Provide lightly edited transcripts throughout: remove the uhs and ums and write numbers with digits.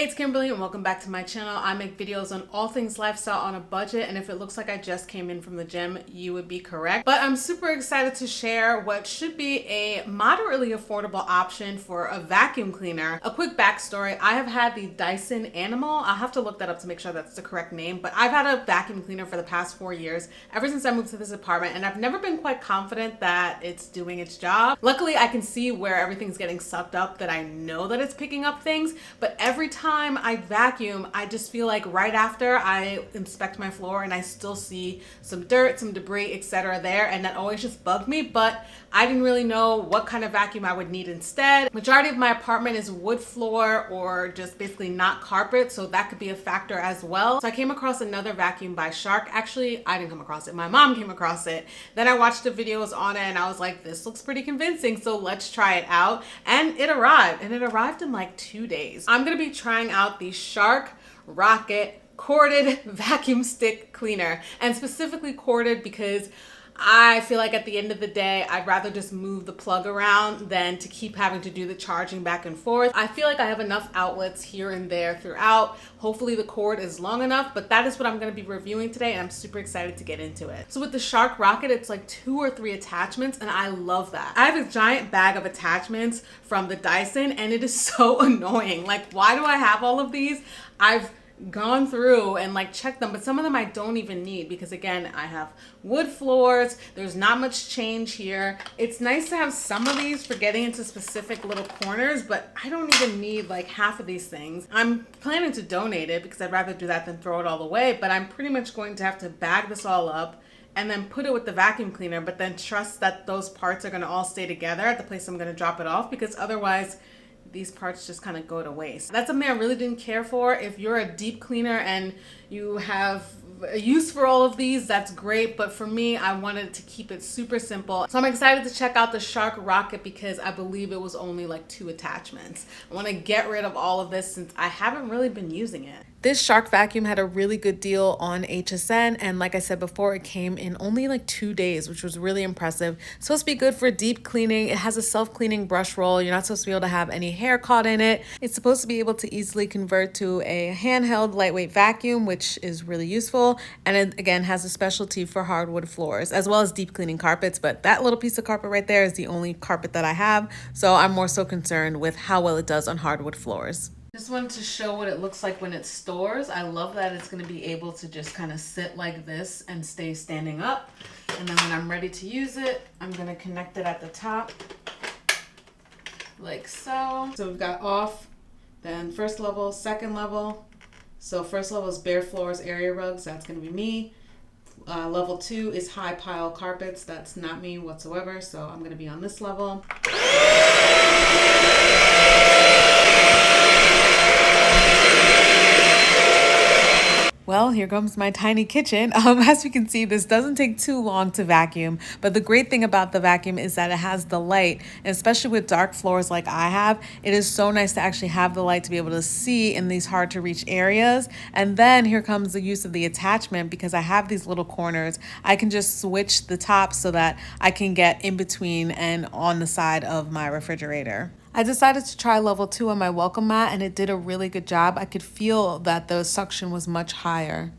It's Kimberlee and welcome back to my channel. I make videos on all things lifestyle on a budget, and if it looks like I just came in from the gym, you would be correct. But I'm super excited to share what should be a moderately affordable option for a vacuum cleaner. A quick backstory, I have had the Dyson Animal. I'll have to look that up to make sure that's the correct name, but I've had a vacuum cleaner for the past 4 years, ever since I moved to this apartment, and I've never been quite confident that it's doing its job. Luckily, I can see where everything's getting sucked up, that I know that it's picking up things, but every time I vacuum, I just feel like right after I inspect my floor and I still see some dirt, some debris, etc. there, and that always just bugged me. But I didn't really know what kind of vacuum I would need instead. Majority of my apartment is wood floor or just basically not carpet, so that could be a factor as well. So I came across another vacuum by Shark. Actually, I didn't come across it, my mom came across it. Then I watched the videos on it and I was like, this looks pretty convincing, so let's try it out. And it arrived in like 2 days. I'm gonna be trying out the Shark Rocket corded vacuum stick cleaner, and specifically corded because I feel like at the end of the day, I'd rather just move the plug around than to keep having to do the charging back and forth. I feel like I have enough outlets here and there throughout. Hopefully the cord is long enough, but that is what I'm going to be reviewing today, and I'm super excited to get into it. So with the Shark Rocket, it's like 2 or 3 attachments, and I love that. I have a giant bag of attachments from the Dyson, and it is so annoying. Like, why do I have all of these? I've gone through and like checked them, but some of them I don't even need because again, I have wood floors. There's not much change here. It's nice to have some of these for getting into specific little corners, but I don't even need like half of these things. I'm planning to donate it because I'd rather do that than throw it all away, but I'm pretty much going to have to bag this all up and then put it with the vacuum cleaner, but then trust that those parts are going to all stay together at the place I'm going to drop it off, because otherwise these parts just kind of go to waste. That's something I really didn't care for. If you're a deep cleaner and you have a use for all of these, that's great, but for me, I wanted to keep it super simple. So I'm excited to check out the Shark Rocket because I believe it was only like 2 attachments. I want to get rid of all of this since I haven't really been using it. This Shark vacuum had a really good deal on HSN, and like I said before, it came in only like 2 days, which was really impressive. It's supposed to be good for deep cleaning. It has a self-cleaning brush roll. You're not supposed to be able to have any hair caught in it. It's supposed to be able to easily convert to a handheld lightweight vacuum, which is really useful. And it again has a specialty for hardwood floors as well as deep cleaning carpets, but that little piece of carpet right there is the only carpet that I have, so I'm more so concerned with how well it does on hardwood floors. Just wanted to show what it looks like when it stores. I love that it's going to be able to just kind of sit like this and stay standing up. And then when I'm ready to use it, I'm going to connect it at the top like so. So we've got off, then first level, second level. So first level is bare floors, area rugs. That's going to be me. Level 2 is high pile carpets. That's not me whatsoever. So I'm going to be on this level. Well, here comes my tiny kitchen. As you can see, this doesn't take too long to vacuum, but the great thing about the vacuum is that it has the light, and especially with dark floors like I have, it is so nice to actually have the light to be able to see in these hard to reach areas. And then here comes the use of the attachment. Because I have these little corners, I can just switch the top so that I can get in between and on the side of my refrigerator. I decided to try level 2 on my welcome mat, and it did a really good job. I could feel that the suction was much higher.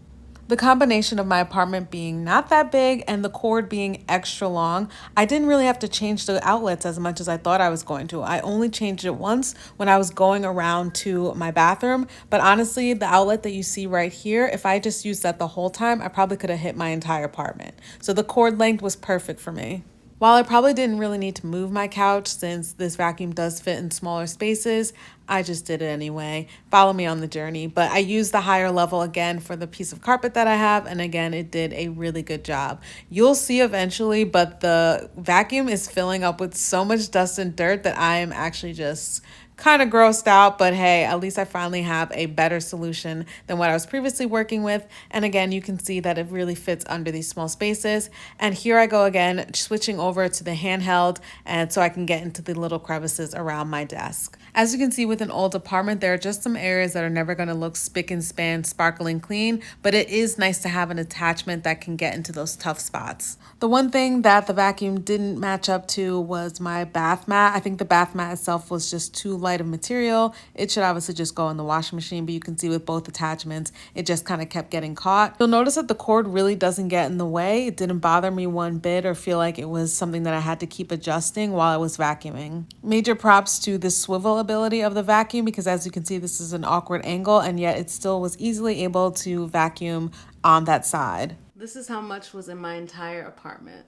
The combination of my apartment being not that big and the cord being extra long, I didn't really have to change the outlets as much as I thought I was going to. I only changed it once when I was going around to my bathroom, but honestly, the outlet that you see right here, if I just used that the whole time, I probably could have hit my entire apartment. So the cord length was perfect for me. While I probably didn't really need to move my couch since this vacuum does fit in smaller spaces, I just did it anyway. Follow me on the journey. But I used the higher level again for the piece of carpet that I have, and again, it did a really good job. You'll see eventually, but the vacuum is filling up with so much dust and dirt that I am actually just kind of grossed out, but hey, at least I finally have a better solution than what I was previously working with. And again, you can see that it really fits under these small spaces. And here I go again, switching over to the handheld, and so I can get into the little crevices around my desk. As you can see with an old apartment, there are just some areas that are never going to look spick and span, sparkling clean, but it is nice to have an attachment that can get into those tough spots. The one thing that the vacuum didn't match up to was my bath mat. I think the bath mat itself was just too light of material. It should obviously just go in the washing machine, but you can see with both attachments, it just kind of kept getting caught. You'll notice that the cord really doesn't get in the way. It didn't bother me one bit or feel like it was something that I had to keep adjusting while I was vacuuming. Major props to the swivel ability of the vacuum, because as you can see, this is an awkward angle, and yet it still was easily able to vacuum on that side. This is how much was in my entire apartment.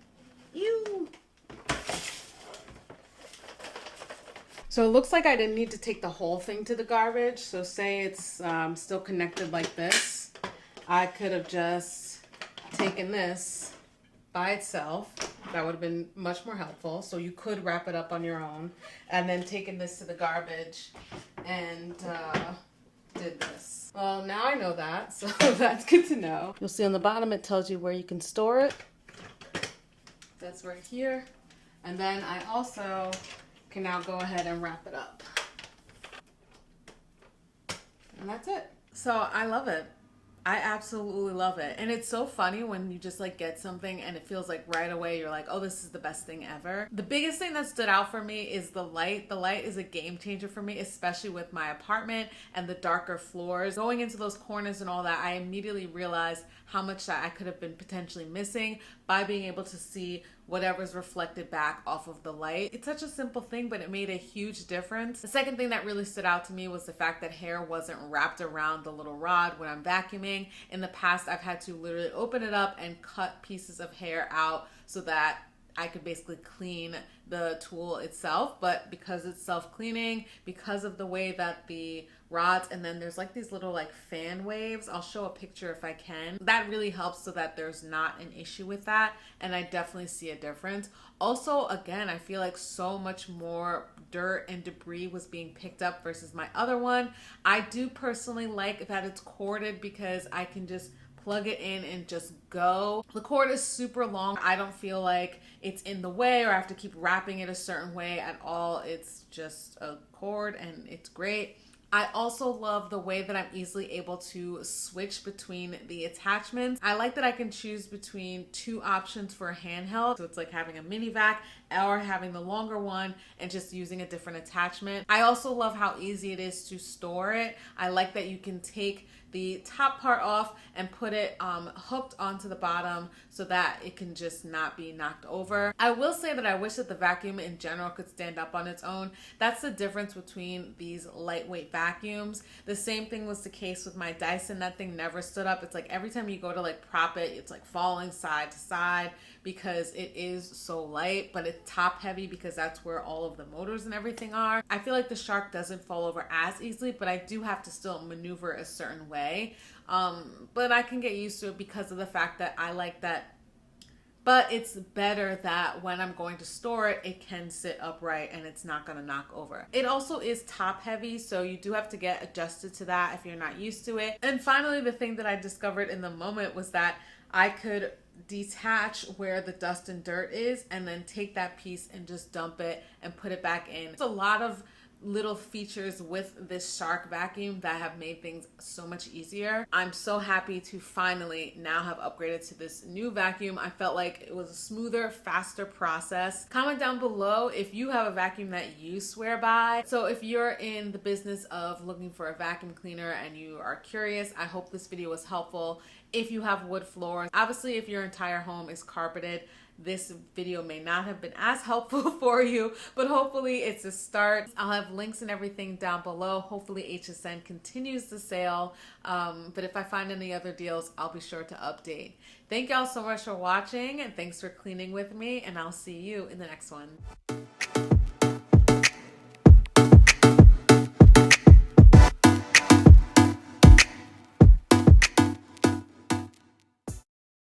Ew. So it looks like I didn't need to take the whole thing to the garbage. So say it's still connected like this, I could have just taken this by itself. That would have been much more helpful. So you could wrap it up on your own, and then taken this to the garbage and did this. Well, now I know that, so that's good to know. You'll see on the bottom it tells you where you can store it. That's right here. And then I also can now go ahead and wrap it up. And that's it. So I love it. I absolutely love it. And it's so funny when you just like get something and it feels like right away you're like, oh, this is the best thing ever. The biggest thing that stood out for me is the light. The light is a game changer for me, especially with my apartment and the darker floors. Going into those corners and all that, I immediately realized how much that I could have been potentially missing by being able to see whatever's reflected back off of the light. It's such a simple thing, but it made a huge difference. The second thing that really stood out to me was the fact that hair wasn't wrapped around the little rod when I'm vacuuming. In the past, I've had to literally open it up and cut pieces of hair out so that I could basically clean the tool itself. But because it's self-cleaning, because of the way that the rods, and then there's like these little like fan waves, I'll show a picture if I can, that really helps so that there's not an issue with that, and I definitely see a difference. Also, again, I feel like so much more dirt and debris was being picked up versus my other one. I do personally like that it's corded because I can just plug it in and just go. The cord is super long. I don't feel like it's in the way or I have to keep wrapping it a certain way at all. It's just a cord and it's great. I also love the way that I'm easily able to switch between the attachments. I like that I can choose between two options for a handheld. So it's like having a mini vac or having the longer one and just using a different attachment. I also love how easy it is to store it. I like that you can take the top part off and put it hooked onto the bottom so that it can just not be knocked over. I will say that I wish that the vacuum in general could stand up on its own. That's the difference between these lightweight vacuums. The same thing was the case with my Dyson. That thing never stood up. It's like every time you go to like prop it, it's like falling side to side because it is so light, but it's top heavy because that's where all of the motors and everything are. I feel like the Shark doesn't fall over as easily, but I do have to still maneuver a certain way. But I can get used to it because of the fact that I like that. But it's better that when I'm going to store it, it can sit upright and it's not going to knock over. It also is top heavy, so you do have to get adjusted to that if you're not used to it. And finally, the thing that I discovered in the moment was that I could detach where the dust and dirt is and then take that piece and just dump it and put it back in. There's a lot of little features with this Shark vacuum that have made things so much easier. I'm so happy to finally now have upgraded to this new vacuum. I felt like it was a smoother, faster process. Comment down below if you have a vacuum that you swear by. So if you're in the business of looking for a vacuum cleaner and you are curious, I hope this video was helpful. If you have wood floors, obviously if your entire home is carpeted, this video may not have been as helpful for you, but hopefully it's a start. I'll have links and everything down below. Hopefully HSN continues the sale, but if I find any other deals, I'll be sure to update. Thank y'all so much for watching, and thanks for cleaning with me, and I'll see you in the next one.